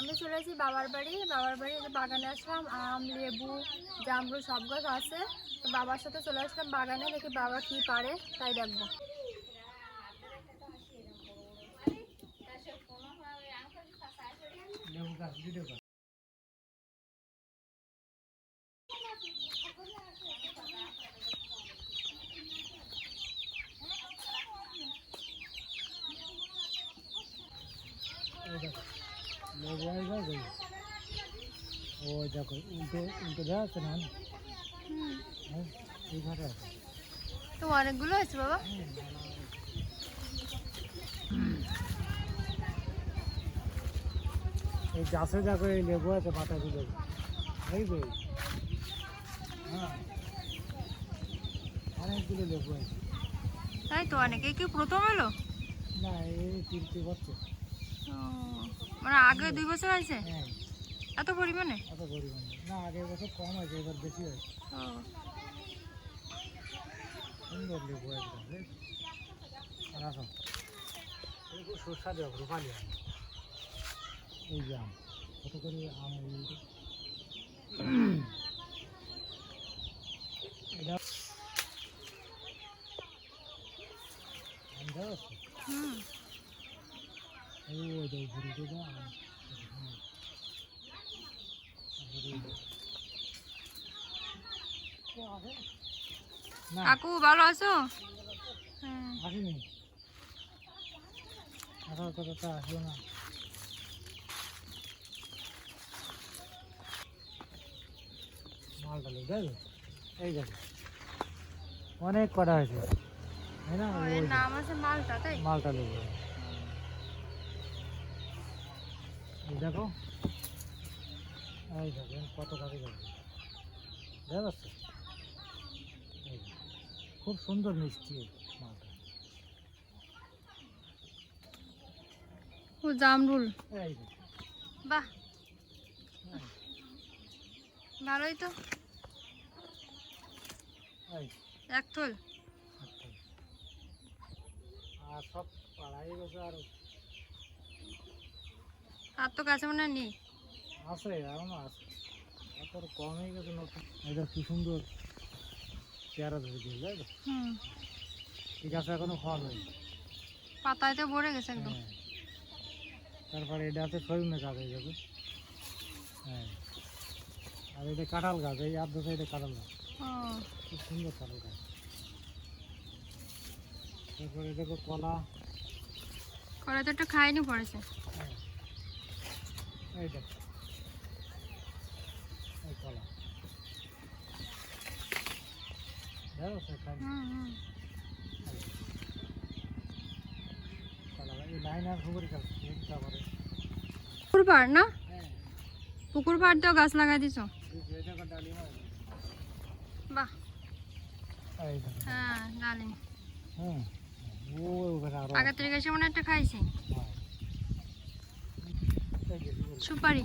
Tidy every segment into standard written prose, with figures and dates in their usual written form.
আমি চলে এসেছি বাবার বাড়ি বাগানে আসলাম। আম, লেবু, জামরুল সব গাছ আছে। তো বাবার সাথে চলে আসলাম বাগানে, দেখি বাবা কি পারে তাই দেখবো। ওই দেখো উল্টো উল্টো দেওয়া আছে না, এই ঘরে আছে তো অনেকগুলো আছে বাবা। এই গাছে দেখো এই লেবু আছে পাতাগুলো, এই যে হ্যাঁ অনেকগুলো লেবু আছে। তাই তো, অনেকে কি প্রথম এলো? না এই 3 বছর, মানে আগে 2 বছর আছে। হ্যাঁ এত পরিমাণে? এত পরিমাণে না, আগের বছর কম আছে, এবার বেশি হয়েছে। সুন্দর লেবু একদম, আর আসো খুব সুস্বাদু রূপালি আম। এই যে আম কত করে আম, এটা আম দেওয়া আছে। ওই যে ঘুরিতে দাও আম, কাকু ভালো আছো? আসেনি, আসার কথাটা আসলো না। মালটা লেগে যাবে, এই দেখো অনেক কটা হয়েছে, তাই না? এর নাম আছে মালটা, তাই? মালটা লেগে এই দেখো, এই দেখেন কত কাজে যাবে, দেখা যাচ্ছে? খুব সুন্দর মিষ্টি মালটা। ও জামরুল, এই দেখো, বাহ ভালোই তো। এই এক থল। আর সব পাড়াই গেছে, আর তো কাছে মনে হয় নেই। আছে এখনো আছে, তারপর কম হয়ে গেছে নতুন। এটা কি সুন্দর পেয়ারা ধরেছে, তাই তো? ঠিক আছে, এখনো ফল হয়নি, পাতায় তো ভরে গেছে একদম। হ্যাঁ তারপরে এটা আছে সজনে গাছ, এই যাবে, হ্যাঁ আর এটা কাঁঠাল গাছ, এই আর্ধ সাইডে কাঁঠাল গাছ, খুব সুন্দর কাঁঠাল গাছ। তারপরে দেখো কলা, কলা তো একটু খাইনি পড়েছে। হ্যাঁ এই দেখো এই কলা, দেখো খাই কলা, এই লাইন আর খবরই খাচ্ছে তারপরে। পুকুর পাড় না? হ্যাঁ পুকুর পাড় তো গাছ লাগাই দিছো। বাহ, এই দেখো, হ্যাঁ ডালিম। হ্যাঁ ও ওখানে আরো আগের থেকে এসে মনে হয় একটা খাইছি। সুপারি,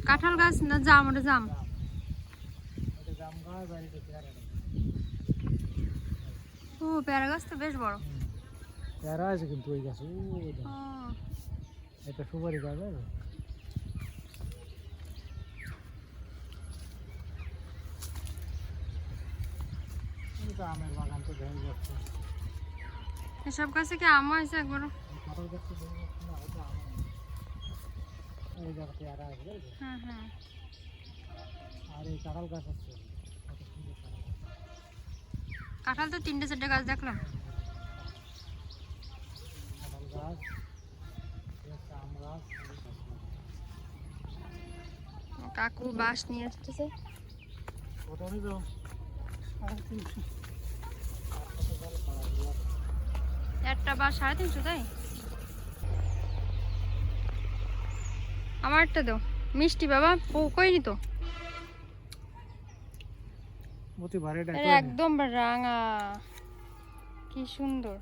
কাঁঠাল গাছ না জাম? ওটা জাম। ও পেয়ারা গাছ তো বেশ বড়। পেয়ারা আছে কিন্তু ওই গাছে, এটা সুপারি গাছ। আমের বাগান তো ভেঙে যাচ্ছে, এসব গাছে কি আম হয়েছে একবারও? কাঁঠাল গাছ তো ভেঙে যাচ্ছে না, ওটা আম। এই জায়গা পেয়ারা আছে, হ্যাঁ হ্যাঁ। আর এই কাঁঠাল গাছ আছে, কত সুন্দর কাঁঠাল গাছ। কাঁঠাল তো 3-4টে গাছ দেখলাম। কাঁঠাল গাছ, আম গাছ। কাকু বাঁশ নিয়ে আসতেছে। কত নিল? 350। একটা বাঁশ 350, তাই? আমারটা দাও, মিষ্টি বাবা। কইনি তো, একদম রাঙা, কি সুন্দর।